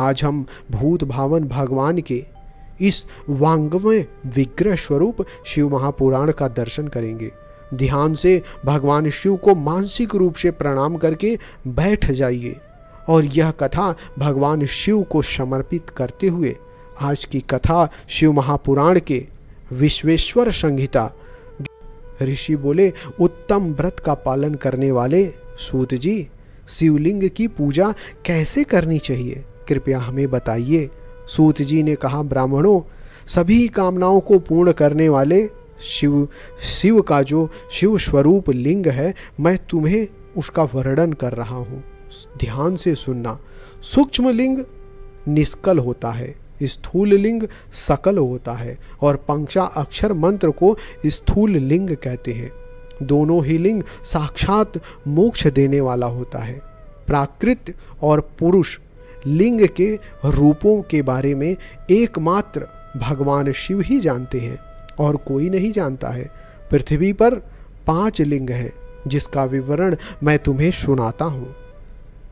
आज हम भूत भावन भगवान के इस वांगमय विग्रह स्वरूप शिव महापुराण का दर्शन करेंगे। ध्यान से भगवान शिव को मानसिक रूप से प्रणाम करके बैठ जाइए और यह कथा भगवान शिव को समर्पित करते हुए आज की कथा शिव महापुराण के विश्वेश्वर संहिता। ऋषि बोले, उत्तम व्रत का पालन करने वाले सूत जी, शिवलिंग की पूजा कैसे करनी चाहिए, कृपया हमें बताइए। सूत जी ने कहा, ब्राह्मणों, सभी कामनाओं को पूर्ण करने वाले शिव का जो शिव स्वरूप लिंग है, मैं तुम्हें उसका वर्णन कर रहा हूँ, ध्यान से सुनना। सूक्ष्म लिंग निष्कल होता है, स्थूल लिंग सकल होता है और पंचा अक्षर मंत्र को स्थूल लिंग कहते हैं। दोनों ही लिंग साक्षात मोक्ष देने वाला होता है। प्राकृत और पुरुष लिंग के रूपों के बारे में एकमात्र भगवान शिव ही जानते हैं और कोई नहीं जानता है। पृथ्वी पर 5 लिंग हैं जिसका विवरण मैं तुम्हें सुनाता हूँ।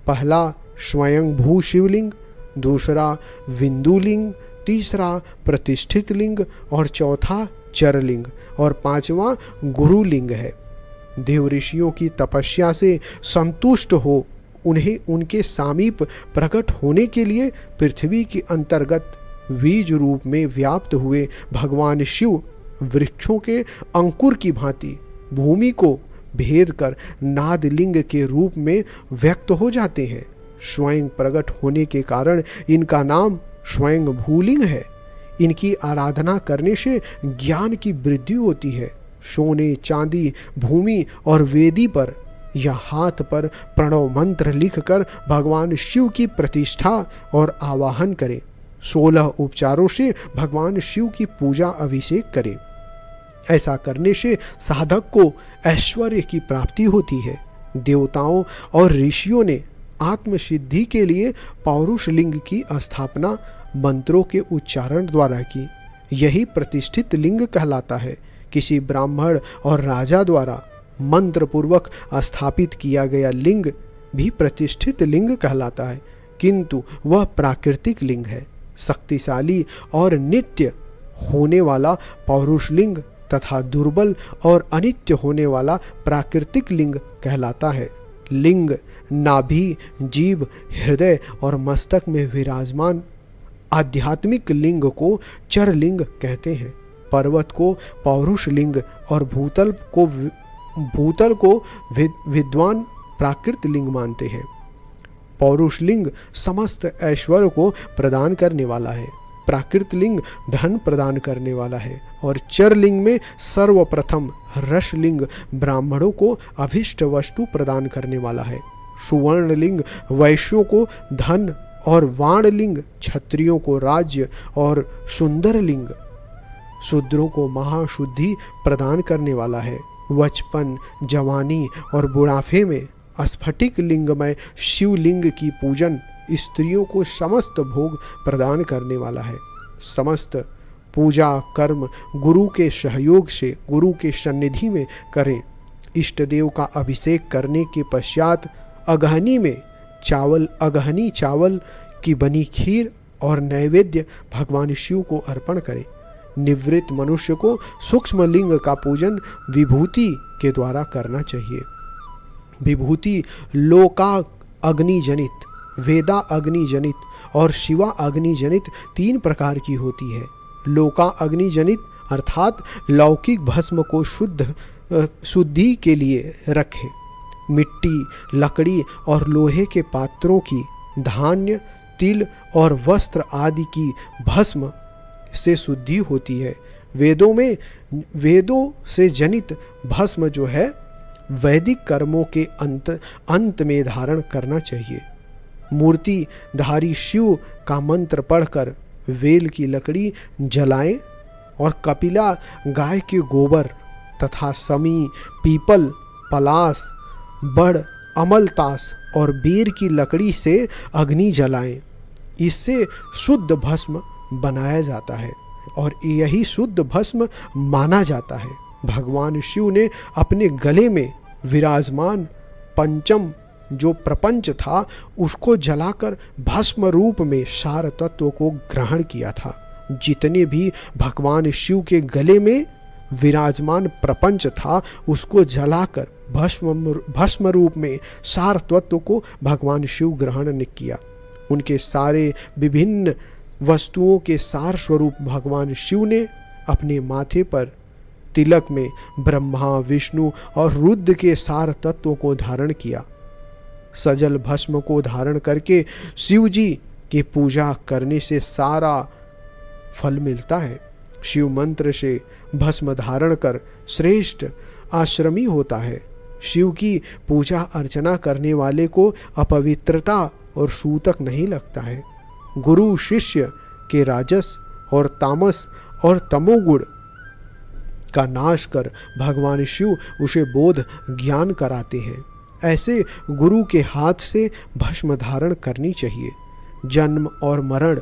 पहला स्वयंभू शिवलिंग, दूसरा विंदु लिंग, तीसरा प्रतिष्ठित लिंग और चौथा चरलिंग और 5वां गुरु लिंग है। देव ऋषियों की तपस्या से संतुष्ट हो उन्हें उनके समीप प्रकट होने के लिए पृथ्वी के अंतर्गत बीज रूप में व्याप्त हुए भगवान शिव वृक्षों के अंकुर की भांति भूमि को भेद कर नादलिंग के रूप में व्यक्त हो जाते हैं। स्वयं प्रकट होने के कारण इनका नाम स्वयं भूलिंग है। इनकी आराधना करने से ज्ञान की वृद्धि होती है। सोने, चांदी, भूमि और वेदी पर या हाथ पर प्रणव मंत्र लिखकर भगवान शिव की प्रतिष्ठा और आवाहन करें। 16 उपचारों से भगवान शिव की पूजा अभिषेक करें। ऐसा करने से साधक को ऐश्वर्य की प्राप्ति होती है। देवताओं और ऋषियों ने आत्मसिद्धि के लिए पौरुष लिंग की स्थापना मंत्रों के उच्चारण द्वारा की। यही प्रतिष्ठित लिंग कहलाता है। किसी ब्राह्मण और राजा द्वारा मंत्र पूर्वक स्थापित किया गया लिंग भी प्रतिष्ठित लिंग कहलाता है, किंतु वह प्राकृतिक लिंग है। शक्तिशाली और नित्य होने वाला पौरुष लिंग तथा दुर्बल और अनित्य होने वाला प्राकृतिक लिंग कहलाता है। लिंग नाभि, जीभ, हृदय और मस्तक में विराजमान आध्यात्मिक लिंग को चरलिंग कहते हैं। पर्वत को पौरुष लिंग और भूतल को विद्वान प्राकृत लिंग मानते हैं। पौरुष लिंग समस्त ऐश्वर्य को प्रदान करने वाला है। प्राकृत लिंग धन प्रदान करने वाला है और चरलिंग में सर्वप्रथम रसलिंग ब्राह्मणों को अभिष्ट वस्तु प्रदान करने वाला है। सुवर्ण लिंग वैश्यों को धन और वाण लिंग क्षत्रियों को राज्य और सुंदर लिंग शूद्रों को महाशुद्धि प्रदान करने वाला है। बचपन, जवानी और बुढ़ापे में स्फटिक लिंगमय शिवलिंग की पूजन स्त्रियों को समस्त भोग प्रदान करने वाला है। समस्त पूजा कर्म गुरु के सहयोग से गुरु के सन्निधि में करें। इष्ट देव का अभिषेक करने के पश्चात अगहनी चावल की बनी खीर और नैवेद्य भगवान शिव को अर्पण करें। निवृत्त मनुष्य को सूक्ष्म लिंग का पूजन विभूति के द्वारा करना चाहिए। विभूति लोका अग्नि जनित, वेदा अग्नि जनित और शिवा अग्नि जनित 3 प्रकार की होती है। लोका अग्नि जनित अर्थात लौकिक भस्म को शुद्धि के लिए रखें। मिट्टी, लकड़ी और लोहे के पात्रों की, धान्य, तिल और वस्त्र आदि की भस्म से शुद्धि होती है। वेदों से जनित भस्म जो है वैदिक कर्मों के अंत में धारण करना चाहिए। मूर्ति धारी शिव का मंत्र पढ़कर वेल की लकड़ी जलाएं और कपिला गाय के गोबर तथा समी, पीपल, पलास, बड़, अमलतास और बेर की लकड़ी से अग्नि जलाएं। इससे शुद्ध भस्म बनाया जाता है और यही शुद्ध भस्म माना जाता है। भगवान शिव ने अपने गले में विराजमान पंचम जो प्रपंच था उसको जलाकर भस्म रूप में सार तत्व को ग्रहण किया था। जितने भी भगवान शिव के गले में विराजमान प्रपंच था उसको जलाकर भस्म रूप में सार तत्व को भगवान शिव ग्रहण ने किया। उनके सारे विभिन्न वस्तुओं के सार स्वरूप भगवान शिव ने अपने माथे पर तिलक में ब्रह्मा, विष्णु और रुद्र के सार तत्वों को धारण किया। सजल भस्म को धारण करके शिव जी की पूजा करने से सारा फल मिलता है। शिव मंत्र से भस्म धारण कर श्रेष्ठ आश्रमी होता है। शिव की पूजा अर्चना करने वाले को अपवित्रता और सूतक नहीं लगता है। गुरु शिष्य के राजस और तामस और तमोगुण का नाश कर भगवान शिव उसे बोध ज्ञान कराते हैं। ऐसे गुरु के हाथ से भस्म धारण करनी चाहिए। जन्म और मरण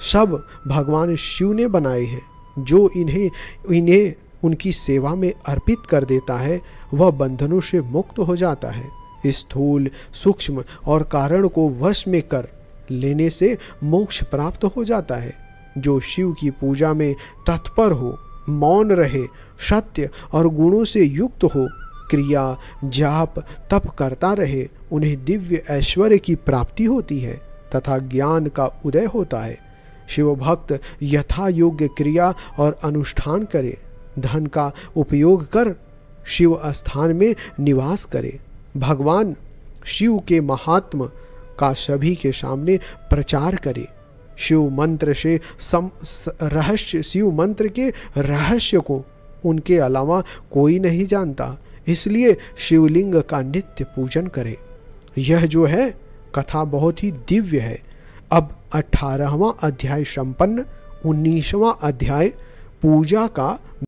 सब भगवान शिव ने बनाए हैं। जो इन्हें उनकी सेवा में अर्पित कर देता है वह बंधनों से मुक्त हो जाता है। स्थूल, सूक्ष्म और कारण को वश में कर लेने से मोक्ष प्राप्त हो जाता है। जो शिव की पूजा में तत्पर हो, मौन रहे, सत्य और गुणों से युक्त हो, क्रिया, जाप, तप करता रहे, उन्हें दिव्य ऐश्वर्य की प्राप्ति होती है तथा ज्ञान का उदय होता है। शिव भक्त यथा योग्य क्रिया और अनुष्ठान करे, धन का उपयोग कर शिव स्थान में निवास करे, भगवान शिव के महात्म का सभी के सामने प्रचार करे। शिव मंत्र से शिव मंत्र के रहस्य को उनके अलावा कोई नहीं जानता, इसलिए शिवलिंग का नित्य पूजन करे। यह जो है कथा बहुत ही दिव्य है। अब 18वां अध्याय संपन्न। 19वां अध्याय पूजा का